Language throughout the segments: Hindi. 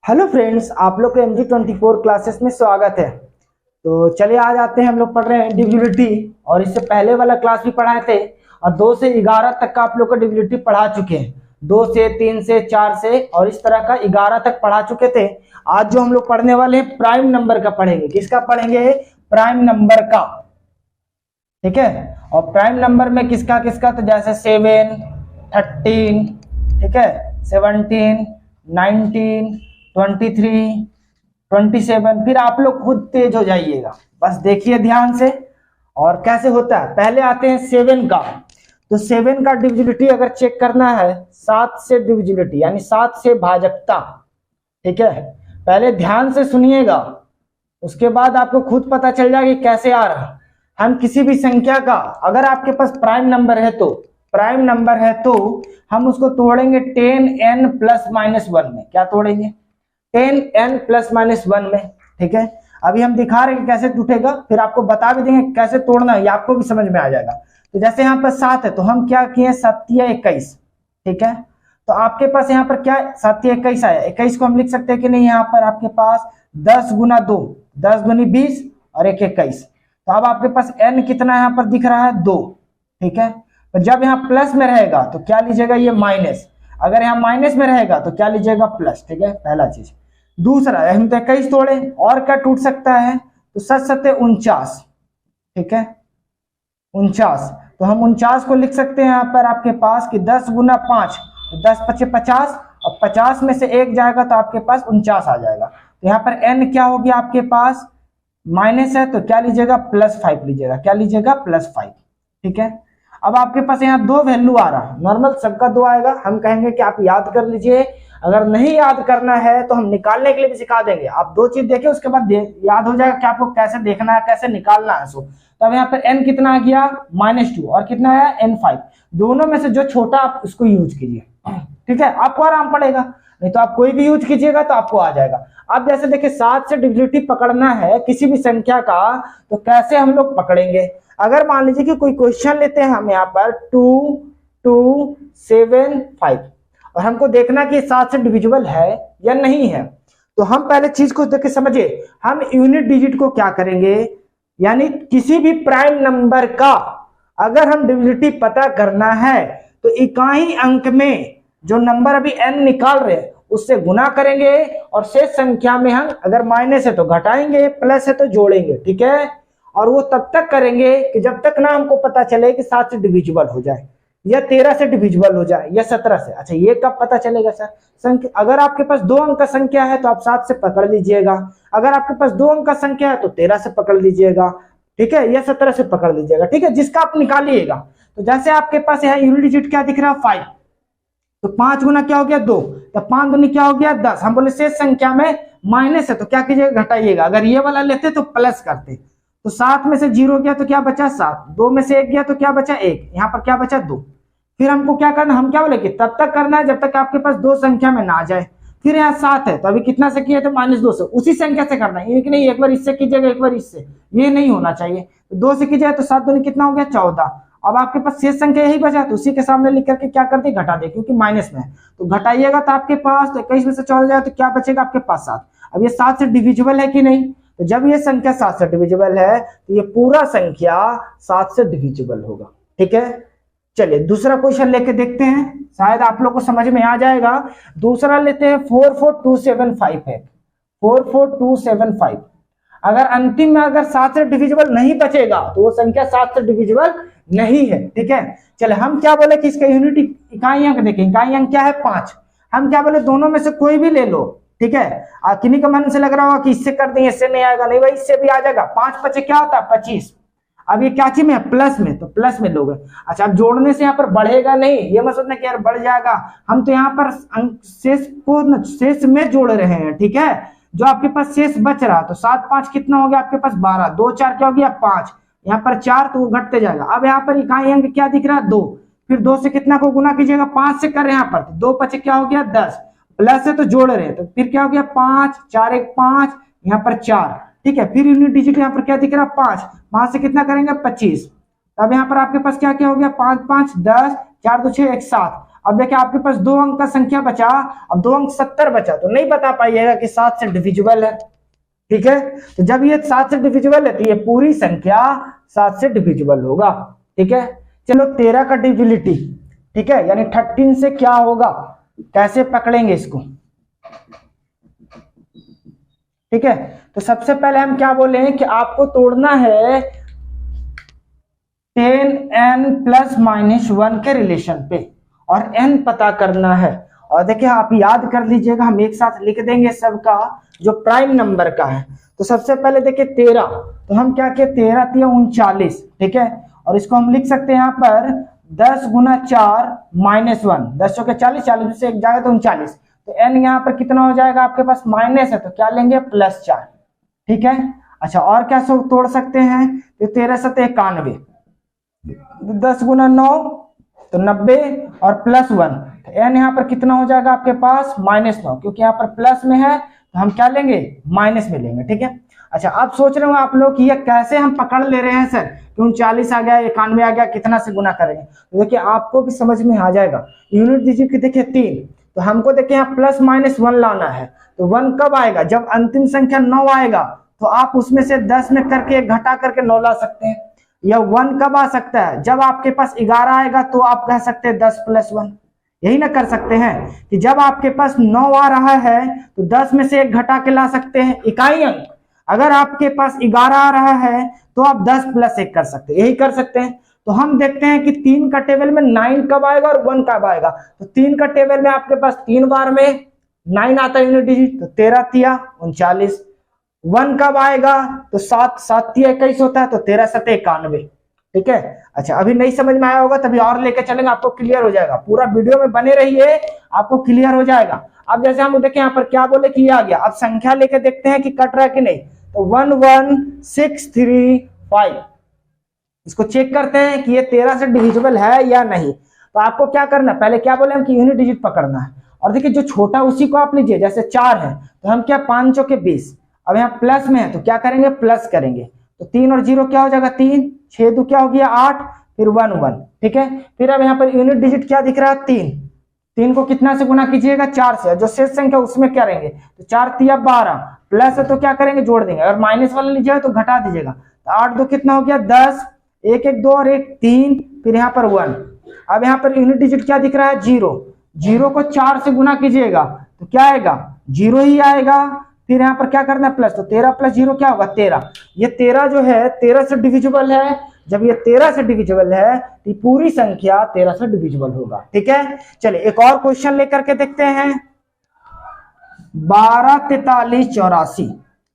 हेलो फ्रेंड्स, आप लोग को MG24 क्लासेस में स्वागत है। तो चलिए आज आते हैं, हम लोग पढ़ रहे हैं डिविजिबिलिटी। और इससे पहले वाला क्लास भी पढ़ाए थे और 2 से 11 तक का आप लोग को डिविजिबिलिटी पढ़ा चुके हैं। 2 से 3 से 4 से और इस तरह का 11 तक पढ़ा चुके थे। आज जो हम लोग पढ़ने वाले हैं प्राइम नंबर का पढ़ेंगे। किसका पढ़ेंगे? प्राइम नंबर का। ठीक है। और प्राइम नंबर में किसका किसका? तो जैसे 7, 13, ठीक है, 17, 19, 23, 27। फिर आप लोग खुद तेज हो जाइएगा, बस देखिए ध्यान से। और कैसे होता है, पहले आते हैं 7 का। तो 7 का डिविजिबिलिटी अगर चेक करना है, 7 से डिविजिबिलिटी यानी 7 से भाजकता। ठीक है, पहले ध्यान से सुनिएगा, उसके बाद आपको खुद पता चल जाएगा कि कैसे आ रहा। हम किसी भी संख्या का, अगर आपके पास प्राइम नंबर है तो हम उसको तोड़ेंगे 10n ± 1 में। क्या तोड़ेंगे? 10n ± 1 में। ठीक है, अभी हम दिखा रहे हैं कि कैसे टूटेगा, फिर आपको बता भी देंगे कैसे तोड़ना है, ये आपको भी समझ में आ जाएगा। तो जैसे यहाँ पर 7 है तो हम क्या किए? 7 या 21। ठीक है, तो आपके पास यहाँ पर क्या 7 या 21 आया। 21 को हम लिख सकते हैं कि नहीं? यहाँ पर आपके पास 10 × 2, 10 दूनी 20 और 1 21। तो अब आपके पास n कितना यहाँ पर दिख रहा है? 2। ठीक है, तो जब यहाँ प्लस में रहेगा तो क्या लीजिएगा? ये माइनस। अगर यहाँ माइनस में रहेगा तो क्या लीजिएगा? प्लस। ठीक है, पहला चीज। दूसरा, हम तो 21 तोड़े और क्या टूट सकता है? तो 7 7 49। ठीक है, 49। तो हम 49 को लिख सकते हैं यहाँ पर आपके पास कि 10 × 5, 10 × 5 = 50 और 50 में से 1 जाएगा तो आपके पास 49 आ जाएगा। तो यहाँ पर n क्या हो गया आपके पास? माइनस है तो क्या लीजिएगा? +5 लीजिएगा। क्या लीजिएगा? +5। ठीक है, अब आपके पास यहाँ 2 वैल्यू आ रहा है, नॉर्मल सबका 2 आएगा। हम कहेंगे कि आप याद कर लीजिए, अगर नहीं याद करना है तो हम निकालने के लिए भी सिखा देंगे। आप 2 चीज देखिए, उसके बाद याद हो जाएगा कि आपको कैसे देखना है, कैसे निकालना है। सो तो अब यहाँ पर n कितना आ गया? -2 और कितना आया? n5। दोनों में से जो छोटा आप उसको यूज कीजिए। ठीक है, आपको आराम पड़ेगा, नहीं तो आप कोई भी यूज कीजिएगा तो आपको आ जाएगा। अब जैसे देखिए 7 से डिविजिबिलिटी पकड़ना है किसी भी संख्या का, तो कैसे हम लोग पकड़ेंगे? अगर मान लीजिए कि कोई क्वेश्चन लेते हैं हम यहाँ पर 2 2 7 5 और हमको देखना कि 7 से डिविजिबल है या नहीं है, तो हम पहले चीज को देख के समझिए। हम यूनिट डिजिट को क्या करेंगे, यानी किसी भी प्राइम नंबर का अगर हम डिविजिबिलिटी पता करना है तो इकाई अंक में जो नंबर अभी n निकाल रहे हैं उससे गुना करेंगे और शेष संख्या में हम अगर माइनस है तो घटाएंगे, प्लस है तो जोड़ेंगे। ठीक है, और वो तब तक करेंगे कि जब तक ना हमको पता चले कि 7 से डिविजिबल हो जाए या 13 से डिविजिबल हो जाए या 17 से। अच्छा, ये कब पता चलेगा सर? संख्या अगर आपके पास 2 अंक का संख्या है तो आप 7 से पकड़ लीजिएगा, अगर आपके पास 2 अंक का संख्या है तो 13 से पकड़ लीजिएगा। ठीक है, या 17 से पकड़ लीजिएगा। ठीक है, जिसका आप निकालिएगा। तो जैसे आपके पास यहाँ यूनिट डिजिट क्या दिख रहा है? 5। तो 5 गुना क्या हो गया? 2। तो 5 दूनी क्या हो गया? 10। हम बोले शेष संख्या में माइनस है तो क्या कीजिएगा? घटाइएगा। अगर ये वाला लेते तो प्लस करते। तो 7 में से 0 गया तो क्या बचा? 7। 2 में से 1 गया तो क्या बचा? 1। यहाँ पर क्या बचा? 2। फिर हमको क्या करना, हम क्या बोले कि तब तक करना है जब तक आपके पास 2 संख्या में ना जाए। फिर यहाँ 7 है तो अभी कितना से किया? तो -2 से, उसी संख्या से करना है। ये कि नहीं एक बार इससे कीजिएगा एक बार इससे, ये नहीं होना चाहिए। तो 2 से कीजिएगा तो 7 दूनी कितना हो गया? 14। अब आपके पास शेष संख्या यही बचा तो उसी के सामने लिख करके क्या कर दे? घटा दे, क्योंकि माइनस में है। तो घटाइएगा तो आपके पास तो 21 में से 14 जाए तो क्या बचेगा आपके पास? 7। अब ये 7 से डिविजिबल है कि नहीं? तो जब ये संख्या 7 से डिविजिबल है तो ये पूरा संख्या 7 से डिविजिबल होगा। ठीक है, चलिए दूसरा क्वेश्चन लेके देखते हैं, शायद आप लोग को समझ में आ जाएगा। दूसरा लेते हैं 44275 है। 44275 अगर अंतिम में अगर 7 से डिविजिबल नहीं बचेगा तो वो संख्या 7 से डिविजिबल नहीं है। ठीक है, चले हम क्या बोले कि इसका यूनिट इकाई अंक देखें। इकाई अंक क्या है? 5। हम क्या बोले? दोनों में से कोई भी ले लो। ठीक है, किन्हीं का मन से लग रहा होगा कि इससे कर देंगे, इससे नहीं आएगा। नहीं भाई, इससे भी आ जाएगा। 5 5 क्या होता है? 25। अब ये क्या चीज में है? प्लस में, तो प्लस में लोगे। अच्छा, अब जोड़ने से यहाँ पर बढ़ेगा नहीं, ये मत सोचना कि यार बढ़ जाएगा। हम तो यहाँ पर शेष में जोड़ रहे हैं। ठीक है, जो आपके पास शेष बच रहा, तो 7 5 कितना हो गया आपके पास? 12। 2 4 क्या हो गया? 5। यहाँ पर 4 तो वो घटते जाएगा। अब यहाँ पर इकाई अंक क्या दिख रहा है? 2। फिर 2 से कितना को गुना कीजिएगा? 5 से कर रहे हैं यहाँ पर, तो 2 5 क्या हो गया? 10। प्लस है तो जोड़ रहे हैं, तो फिर क्या हो गया? 5 4 1 5, यहाँ पर 4। ठीक है, फिर यूनिट डिजिट यहाँ पर क्या दिख रहा है? 5। 5 से कितना करेंगे? 25। अब यहाँ पर आपके पास क्या क्या हो गया? 5 5 10, 4 2 6 1 7। अब देखिए आपके पास 2 अंक का संख्या बचा, अब 2 अंक 70 बचा, तो नहीं बता पाइएगा कि 7 से डिविजिबल है। ठीक है, तो जब ये 7 से डिविजिबल है तो ये पूरी संख्या 7 से डिविजिबल होगा। ठीक है, चलो 13 का डिविजिबिलिटी, ठीक है, यानी 13 से क्या होगा, कैसे पकड़ेंगे इसको। ठीक है, तो सबसे पहले हम क्या बोले हैं कि आपको तोड़ना है 10n प्लस माइनस 1 के रिलेशन पे और n पता करना है। और देखिए आप याद कर लीजिएगा, हम एक साथ लिख देंगे सबका जो प्राइम नंबर का है। तो सबसे पहले देखिए 13, तो हम क्या किए, 13 तिया 39, ठीक है, और इसको हम लिख सकते हैं यहाँ पर 10 गुना 4 माइनस 1, 10 चौके 40, 40 में से एक जाएगा तो 39, तो n यहाँ पर कितना हो जाएगा आपके पास माइनस है, तो क्या लेंगे प्लस 4। ठीक है, अच्छा और क्या सब तोड़ सकते हैं, तो 13 7 91, 10 गुना 9 तो 90 और प्लस 1, तो n यहाँ पर कितना हो जाएगा आपके पास -9, क्योंकि यहाँ पर प्लस में है तो हम क्या लेंगे माइनस में लेंगे। ठीक है, अच्छा आप सोच रहे हो आप लोग कि ये कैसे हम पकड़ ले रहे हैं सर, क्यों 40 आ गया 91 आ गया, कितना से गुना करेंगे, तो देखिए आपको भी समझ में आ जाएगा। यूनिट डिजिट की देखिए 3, तो हमको देखिए यहाँ प्लस माइनस 1 लाना है, तो 1 कब आएगा, जब अंतिम संख्या 9 आएगा, तो आप उसमें से 10 में करके घटा करके 9 ला सकते हैं। या 1 कब आ सकता है, जब आपके पास 11 आएगा तो आप कह सकते हैं 10 प्लस 1, यही ना कर सकते हैं कि जब आपके पास 9 आ रहा है तो 10 में से 1 घटा के ला सकते हैं इकाई अंक। अगर आपके पास 11 आ रहा है तो आप 10 प्लस 1 कर सकते हैं, यही कर सकते हैं। तो हम देखते हैं कि 3 का टेबल में 9 कब आएगा और 1 कब आएगा, तो 3 का टेबल में आपके पास 3 बार में 9 आता है यूनिट डिजिट, तो 13 तिया 39, 1 कब आएगा तो 7 7 तिया 21 होता है, तो 13 7 91। ठीक है, अच्छा अभी नहीं समझ में आया होगा तभी और लेके चलेंगे, आपको क्लियर हो जाएगा, पूरा वीडियो में बने रहिए आपको क्लियर हो जाएगा। अब जैसे हम देखें यहाँ पर क्या बोले कि ये आ गया, अब संख्या लेके देखते हैं कि कट रहा है कि नहीं, तो 11635, इसको चेक करते हैं कि ये 13 से डिविजिबल है या नहीं। तो आपको क्या करना है, पहले क्या बोले हम कि यूनिट डिजिट पकड़ना है, और देखिए जो छोटा उसी को आप लीजिए, जैसे 4 है तो हम क्या 5 चौके 20, अब यहाँ प्लस में है तो क्या करेंगे प्लस करेंगे, तो 3 और 0 क्या हो जाएगा 3, 6 2 क्या हो गया 8, फिर 1 1। ठीक है, फिर अब यहाँ पर यूनिट डिजिट क्या दिख रहा है 3, 3 को कितना से गुना कीजिएगा 4 से, जो शेष संख्या उसमें क्या रहेंगे, तो 4 तिया 12, प्लस है तो क्या करेंगे जोड़ देंगे, अगर माइनस वाला लीजिएगा तो घटा दीजिएगा, तो 8 2 कितना हो गया 10, 1 1 2 और 1 3, फिर यहाँ पर 1। अब यहाँ पर यूनिट डिजिट क्या दिख रहा है 0, 0 को 4 से गुना कीजिएगा तो क्या आएगा 0 ही आएगा, फिर यहाँ पर क्या करना है प्लस, तो 13 प्लस 0 क्या होगा 13। ये 13 जो है 13 से डिविजिबल है, जब ये 13 से डिविजिबल है तो पूरी संख्या 13 से डिविजिबल होगा। ठीक है, चलिए एक और क्वेश्चन लेकर के देखते हैं, 12 43 84।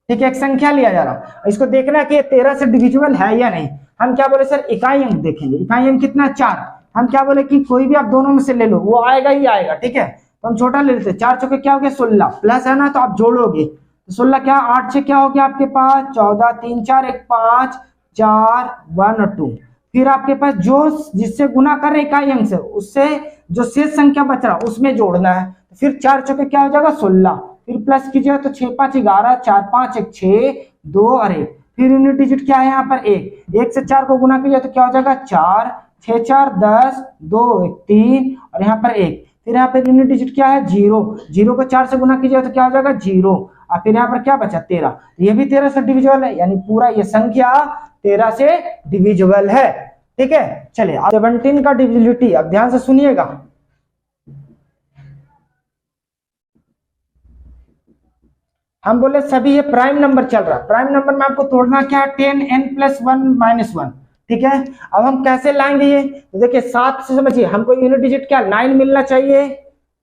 ठीक है, एक संख्या लिया जा रहा, इसको देखना है कि ये 13 से डिविजिबल है या नहीं। हम क्या बोले सर इकाई अंक देखेंगे, इकाई अंक कितना 4, हम क्या बोले कि कोई भी आप दोनों में से ले लो वो आएगा ही आएगा। ठीक है, तो हम छोटा ले लेते, 4 चौके क्या हो गया 16, प्लस है ना तो आप जोड़ोगे, तो 16 क्या 8 से क्या हो गया आपके पास 14, 3 4 1 5 4 1 और 2, फिर आपके पास जो जिससे गुना कर रहे इकाई अंक से उससे जो शेष संख्या बच रहा उसमें जोड़ना है, तो फिर 4 चौके क्या हो जाएगा 16, फिर प्लस कीजिएगा तो 6 5 11, 4 5 1 6 2 और 1, फिर यूनिट डिजिट क्या है यहाँ पर 1 से 4 को गुना कीजिए तो क्या हो जाएगा 4, 6 4 10 2 1 3 और यहाँ पर 1, फिर यहाँ पर यूनिट डिजिट क्या है 0, 0 को 4 से गुना कीजिए तो क्या हो जाएगा 0, और फिर यहाँ पर क्या बचा 13, ये भी 13 से डिविजिबल है, यानी पूरा ये संख्या 13 से डिविजिबल है। ठीक है, चलिए 17 का डिविजिबिलिटी, अब ध्यान से सुनिएगा, हम बोले सभी ये प्राइम नंबर चल रहा है, प्राइम नंबर में आपको तोड़ना क्या है 10n प्लस 1 माइनस 1। ठीक है, अब हम कैसे लाएंगे ये, तो देखिए 7 से समझिए, हमको यूनिट डिजिट क्या 9 मिलना चाहिए,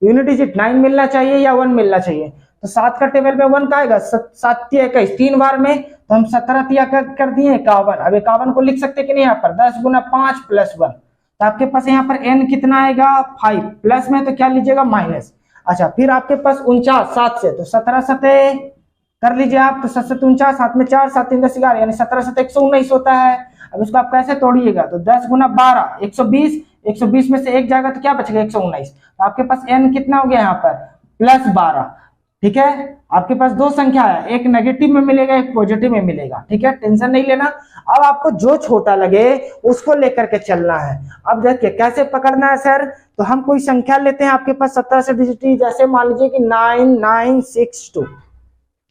यूनिट डिजिट 9 मिलना चाहिए या 1 मिलना चाहिए, तो 7 का टेबल में 1 का आएगा, 7 तिया 21, 3 बार में तो हम 17 तिया कर दिए 51, अब 51 को लिख सकते कि नहीं यहाँ पर 10 गुना 5 प्लस 1, तो आपके पास यहाँ पर n कितना आएगा 5, प्लस में तो क्या लीजिएगा माइनस। अच्छा फिर आपके पास 49 7 से, तो 17 सते कर लीजिए आप, तो 7 49, 7 में 4 7 3 10 11, यानी 17 7 119 होता है। अब इसको आप कैसे तोड़िएगा, तो 10 गुना 12 120, 120 में से 1 जाएगा तो क्या बचेगा 119, तो आपके पास n कितना हो गया यहाँ पर प्लस 12। ठीक है, आपके पास दो संख्या है, एक नेगेटिव में मिलेगा एक पॉजिटिव में मिलेगा। ठीक है, टेंशन नहीं लेना, अब आपको जो छोटा लगे उसको लेकर के चलना है। अब देखिए कैसे पकड़ना है सर, तो हम कोई संख्या लेते हैं आपके पास 17 से डिजिट, जैसे मान लीजिए कि 9962,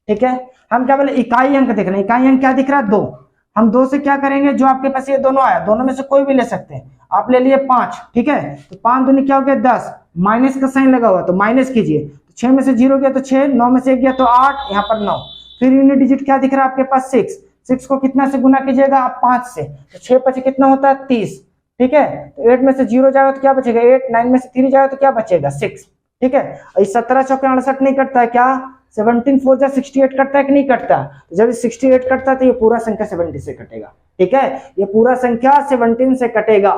ठीक है। हम क्या बोले, इकाई अंक देख रहे हैं, इकाई अंक क्या दिख रहा है 2, हम 2 से क्या करेंगे, जो आपके पास ये दोनों आया, दोनों में से कोई भी ले सकते हैं, आप ले लिए 5, ठीक है। तो 5 दूनी क्या हो गया 10, माइनस का साइन लगा हुआ तो माइनस कीजिए, 6 में से 0 गया तो 6, 9 में से 1 गया तो 8, यहाँ पर 9, फिर यूनिट डिजिट क्या दिख रहा है आपके पास 6 को कितना से गुना कीजिएगा आप 5 से, तो 6 5 कितना होता है 30, ठीक है। तो 8 में से 0 जाएगा तो क्या बचेगा 8, 9 में से 3 जाएगा तो क्या बचेगा 6, ठीक है। और 17 चौके 68 नहीं कटता है क्या, 17 4 जा 68 कटता है कि नहीं कटता, तो जब 68 कटता है तो ये पूरा संख्या 70 से कटेगा, ठीक है, ये पूरा संख्या 17 से कटेगा,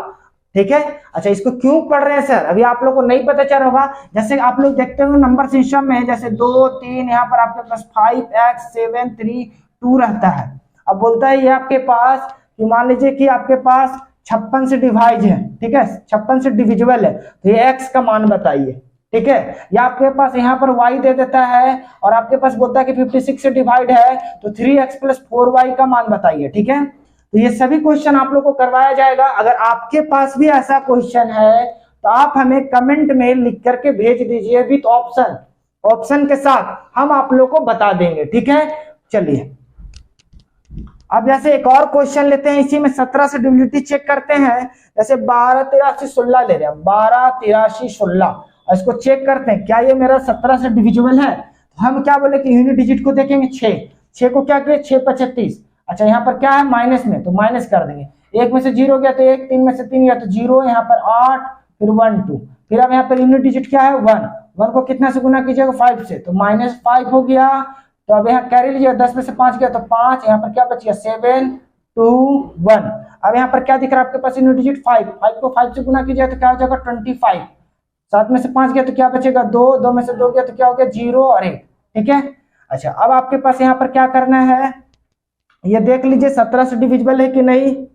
ठीक है। अच्छा, इसको क्यों पढ़ रहे हैं सर, अभी आप लोग को नहीं पता चल होगा, जैसे आप लोग देखते हो नंबर सिस्टम में, जैसे 2 3, यहाँ पर आपके पास 5x 7 3 2 रहता है। अब बोलता है ये आपके पास कि मान लीजिए कि आपके पास 56 से डिवाइड है, ठीक है, 56 से डिविजिबल है, तो ये x का मान बताइए, ठीक है। या आपके पास यहाँ पर y दे देता है और आपके पास बोलता है कि 56 से डिवाइड है तो 3x + 4y का मान बताइए, ठीक है। तो ये सभी क्वेश्चन आप लोग को करवाया जाएगा। अगर आपके पास भी ऐसा क्वेश्चन है तो आप हमें कमेंट में लिख करके भेज दीजिए विथ ऑप्शन, ऑप्शन के साथ हम आप लोग को बता देंगे, ठीक है। चलिए अब जैसे एक और क्वेश्चन लेते हैं, इसी में 17 से डिविजिबिलिटी चेक करते हैं। जैसे 12 83 16 ले रहे हैं, 12 83 16, इसको चेक करते हैं क्या ये मेरा 17 से डिविजिबल है। तो हम क्या बोले कि यूनिट डिजिट को देखेंगे 6 को क्या करें 6 5 36। अच्छा, यहाँ पर क्या है माइनस में, तो माइनस कर देंगे, 1 में से 0 गया तो 1, 3 में से 3 गया तो 0, यहाँ पर 8, फिर 1 2, फिर अब यहाँ पर यूनिट डिजिट क्या है 1 को कितना से गुना कीजिएगा 5 से, तो -5 हो गया। तो अब यहाँ कैरी लीजिए, 10 में से 5 गया तो 5, यहाँ पर क्या बचिए 7 2 1। अब यहाँ पर क्या दिख रहा है आपके पास यूनिट डिजिट 5 को 5 से गुना कीजिए तो क्या हो जाएगा 25, 7 में से 5 गया तो क्या बचेगा 2 में से 2 गया तो क्या हो गया 0 और 1, ठीक है। अच्छा, अब आपके पास यहाँ पर क्या करना है, ये देख लीजिए 17 से डिविजिबल है कि नहीं,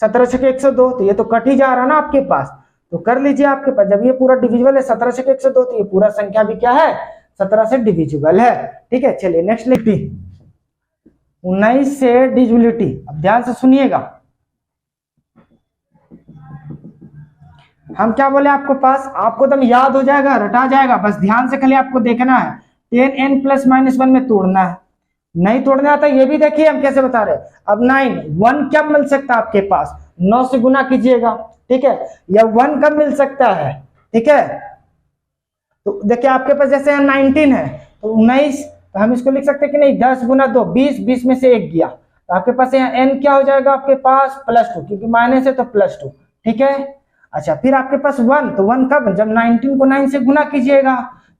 17 से 102, तो ये तो कट ही जा रहा है ना आपके पास, तो कर लीजिए आपके पास, जब ये पूरा डिविजिबल है 17 से 102 तो ये पूरा संख्या भी क्या है 17 से डिविजिबल है, ठीक है। चलिए नेक्स्ट लिखते 19 से डिविजिबिलिटी। अब ध्यान से सुनिएगा, हम क्या बोले आपको पास, आपको एकदम याद हो जाएगा, रटा जाएगा, बस ध्यान से खाली आपको देखना है। 10n + -1 में तोड़ना है, नहीं तोड़ना आता ये भी देखिए हम कैसे बता रहे हैं। अब 9 1 क्या मिल सकता है आपके पास, 9 से गुना कीजिएगा, ठीक है, या 1 कब मिल सकता है, ठीक है। तो देखिए आपके पास जैसे 19 है तो 19, तो हम इसको लिख सकते हैं कि नहीं 10 × 2 20, 20 में से 1 गया, तो आपके पास यहाँ n क्या हो जाएगा आपके पास +2, क्योंकि माइनस है तो +2, ठीक है। अच्छा, फिर आपके पास 1, तो 1 कब, जब 19 को 9 से गुना कीजिएगा,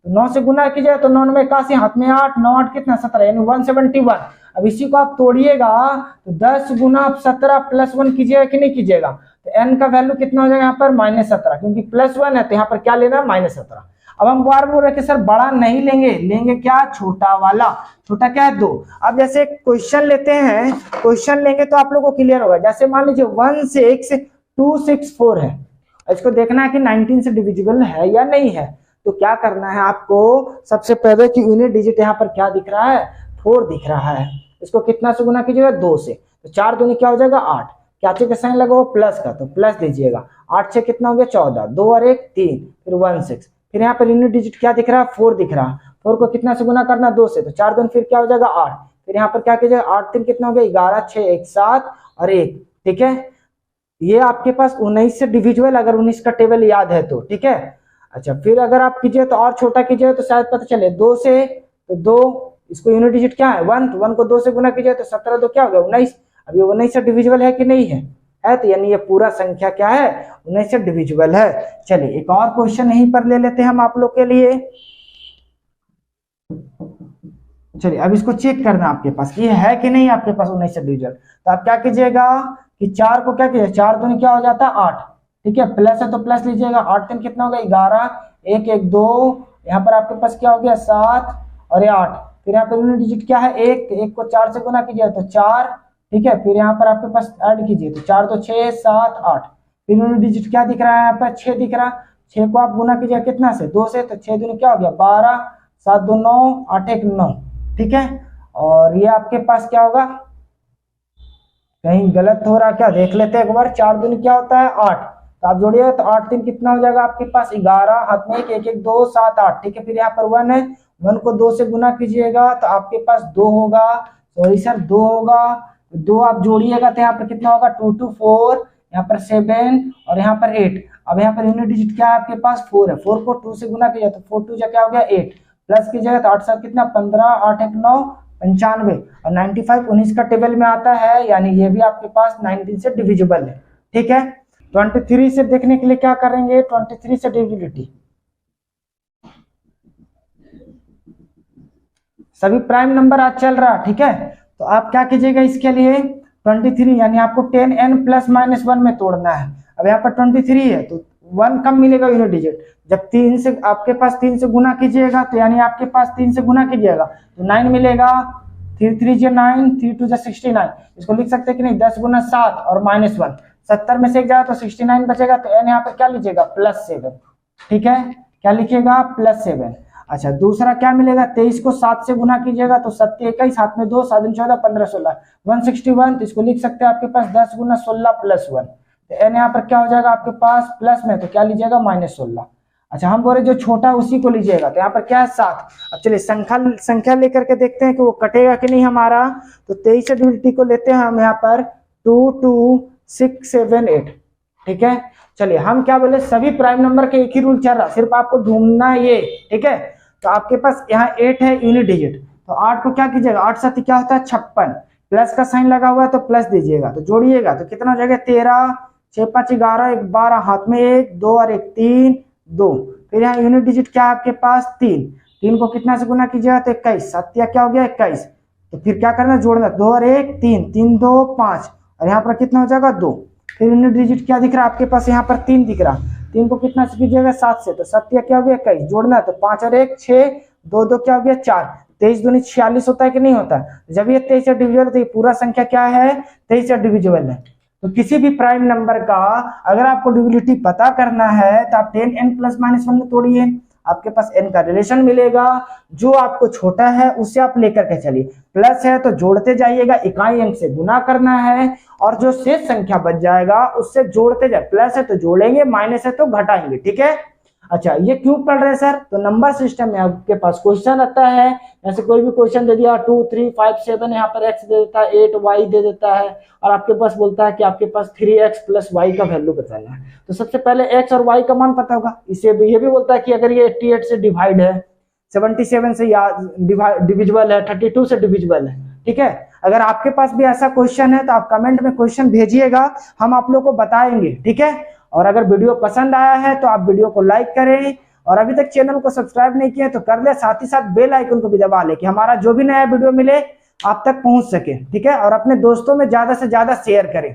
तो 9 से गुना कीजिएगा तो 9 में 81, हाथ में 8, 9 8 कितना 17, यानी 171। अब इसी को आप तोड़िएगा तो 10 × 17 + 1 कीजिएगा कि नहीं कीजिएगा, तो n का वैल्यू कितना हो जाएगा यहाँ पर -17, क्योंकि +1 है तो यहाँ पर क्या लेना है -17। अब हम बार बोल रहे कि सर बड़ा नहीं लेंगे, लेंगे क्या छोटा वाला, छोटा क्या है 2। अब जैसे क्वेश्चन लेते हैं, क्वेश्चन लेंगे तो आप लोगों को क्लियर होगा। जैसे मान लीजिए 16264 है, इसको देखना है कि 19 से डिविजिबल है या नहीं है। तो क्या करना है आपको, सबसे पहले कि यूनिट डिजिट यहाँ पर क्या दिख रहा है 4 दिख रहा है, इसको कितना से गुना कीजिएगा 2 से, तो 4 दूनी क्या हो जाएगा 8, क्या का साइन लगा वो प्लस का, तो प्लस दीजिएगा, 8 6 कितना हो गया 14, 2 और 1 3, फिर 1 6, फिर यहाँ पर यूनिट डिजिट क्या दिख रहा है 4 दिख रहा है, 4 को कितना से गुना करना 2 से, तो 4 दूनी फिर क्या हो जाएगा 8, फिर यहाँ पर क्या कीजिएगा 8 3 कितना हो गया 11 6 1 7 और 1, ठीक है। ये आपके पास 19 से डिविजिबल, अगर 19 का टेबल याद है तो, ठीक है। अच्छा, फिर अगर आप कीजिए तो और छोटा कीजिए तो शायद पता चले 2 से, तो 2, इसको यूनिट डिजिट क्या है 1, तो 1 को 2 से गुना कीजिए तो 17 2 क्या हो गया 19। अब ये 19 से डिविजिबल है कि नहीं है, तो यानी ये पूरा संख्या क्या है 19 से डिविजिबल है। चलिए एक और क्वेश्चन यहीं पर ले लेते हैं हम आप लोग के लिए। चलिए अब इसको चेक करना आपके पास ये है कि नहीं आपके पास 19 से डिविजिबल। तो आप क्या कीजिएगा कि 4 को क्या कीजिए, 4 दूनी क्या हो जाता है 8, ठीक है, प्लस है तो प्लस लीजिएगा, 8 3 कितना हो गया 11, 1 1 2, यहाँ पर आपके पास क्या हो गया 7 और ये 8, फिर यहाँ पर यूनिट डिजिट क्या है 1, 1 को 4 से गुना कीजिए तो 4, ठीक है, फिर यहाँ पर आपके पास ऐड कीजिए तो 4 2 6 7 8, फिर यूनिट डिजिट क्या दिख रहा है यहाँ पर 6 दिख रहा, 6 को आप गुना कीजिए कितना से 2 से, तो 6 दूनी क्या हो गया 12, 7 2 9, 8 1 9, ठीक है। और ये आपके पास क्या होगा, कहीं गलत हो रहा क्या देख लेते हैं एक बार, 4 दूनी क्या होता है 8, तो आप जोड़िए तो 8 3 कितना हो जाएगा आपके पास 11, हाथ में 1 1 1 2 7 8, ठीक है। फिर यहाँ पर 1 है, 1 को 2 से गुना कीजिएगा तो आपके पास 2 होगा, सॉरी सर 2 होगा, 2 आप जोड़िएगा तो यहाँ पर कितना होगा 2 2 4, यहाँ पर 7 और यहाँ पर 8। अब यहाँ पर यूनिट डिजिट क्या है आपके पास 4 है, 4 को 2 से गुना किया तो 4 2 क्या हो गया 8, प्लस कीजिएगा तो 8 7 कितना 15, 8 1 9 95 और 95 19 का टेबल में आता है, यानी ये भी आपके पास 19 से डिविजिबल है, ठीक है। 23 से देखने के लिए क्या करेंगे, 23 से डिविजिबिलिटी, सभी प्राइम नंबर आज चल रहा, ठीक है। तो आप क्या कीजिएगा इसके लिए 23 यानी आपको 10n प्लस माइनस 1 में तोड़ना है। अब यहाँ पर 23 है तो 1 कम मिलेगा यूनिट डिजिट, जब 3 से आपके पास 3 से गुना कीजिएगा तो यानी आपके पास 3 से गुना कीजिएगा तो 9 मिलेगा, 3 3 जा 9, 3 2 जा 69, इसको लिख सकते हैं कि नहीं 10 गुना 7 और माइनस 1, 70 में से एक जाएगा तो 69 बचेगा, तो n यहाँ पर क्या लीजिएगा +7, ठीक है, क्या लिखिएगा +7। अच्छा दूसरा क्या मिलेगा, 23 को 7 से गुना कीजिएगा तो 7 21, हाथ में 2 7 14 15 16 161, तो इसको लिख सकते हैं आपके पास 10 गुना 16 + 1, तो n यहाँ पर क्या हो जाएगा आपके पास प्लस में तो क्या लीजिएगा -16। अच्छा हम बोले जो छोटा उसी को लीजिएगा, तो यहाँ पर क्या है 7। अब चलिए संख्या लेकर के देखते हैं कि वो कटेगा कि नहीं हमारा। तो 23 से डिविजिबिलिटी को लेते हैं हम यहाँ पर 2 2 6 7 8, ठीक है। चलिए हम क्या बोले सभी प्राइम नंबर के एक ही रूल चल रहा, सिर्फ आपको ढूंढना है ये, ठीक है। तो आपके पास यहाँ 8 है यूनिट डिजिट, तो 8 को क्या कीजिएगा 8 7 क्या होता है 56, प्लस का साइन लगा हुआ है तो प्लस दीजिएगा, तो जोड़िएगा तो कितना हो जाएगा 13, 6 5 11 1 12, हाथ में 1 2 और 1 3 2। फिर यहाँ यूनिट डिजिट क्या है आपके पास 3, 3 को कितना से गुना कीजिएगा तो 21, 7 क्या हो गया 21, तो फिर क्या करना जोड़ना 2 और 1 3 3 2 5 और यहाँ पर कितना हो जाएगा 2। फिर यूनिट डिजिट क्या दिख रहा है आपके पास यहाँ पर 3 दिख रहा, 3 को कितना से कीजिएगा 7 से, तो 7 क्या हो गया 21, जोड़ना तो 5 और 1 6 2 2 क्या हो गया 4, 23 दूनी 46 होता है कि नहीं होता। जब ये 23 से डिविजिबल तो ये पूरा संख्या क्या है 23 से डिविजिबल है। तो किसी भी प्राइम नंबर का अगर आपको डिविजिबिलिटी पता करना है तो आप 10n प्लस माइनस 1 में तोड़िए, आपके पास n का रिलेशन मिलेगा, जो आपको छोटा है उसे आप लेकर के चलिए, प्लस है तो जोड़ते जाइएगा, इकाई अंक से गुना करना है और जो शेष संख्या बच जाएगा उससे जोड़ते जाए, प्लस है तो जोड़ेंगे, माइनस है तो घटाएंगे, ठीक है। अच्छा ये क्यों पढ़ रहे हैं सर, तो नंबर सिस्टम में आपके पास क्वेश्चन आता है, जैसे कोई भी क्वेश्चन दे दिया 2 3 5 7, यहाँ पर x दे देता है 8 y दे देता है और आपके पास बोलता है कि आपके पास 3x प्लस y का वैल्यू बताना है, तो सबसे पहले x और y का मान पता होगा। इसे ये भी बोलता है कि अगर ये 88 से डिवाइड है, 77 से डिविजिबल है, 32 से डिविजिबल है, ठीक है। अगर आपके पास भी ऐसा क्वेश्चन है तो आप कमेंट में क्वेश्चन भेजिएगा, हम आप लोग को बताएंगे, ठीक है। और अगर वीडियो पसंद आया है तो आप वीडियो को लाइक करें और अभी तक चैनल को सब्सक्राइब नहीं किया तो कर ले, साथ ही साथ बेल आइकन को भी दबा ले कि हमारा जो भी नया वीडियो मिले आप तक पहुंच सके, ठीक है। और अपने दोस्तों में ज्यादा से ज्यादा शेयर करें।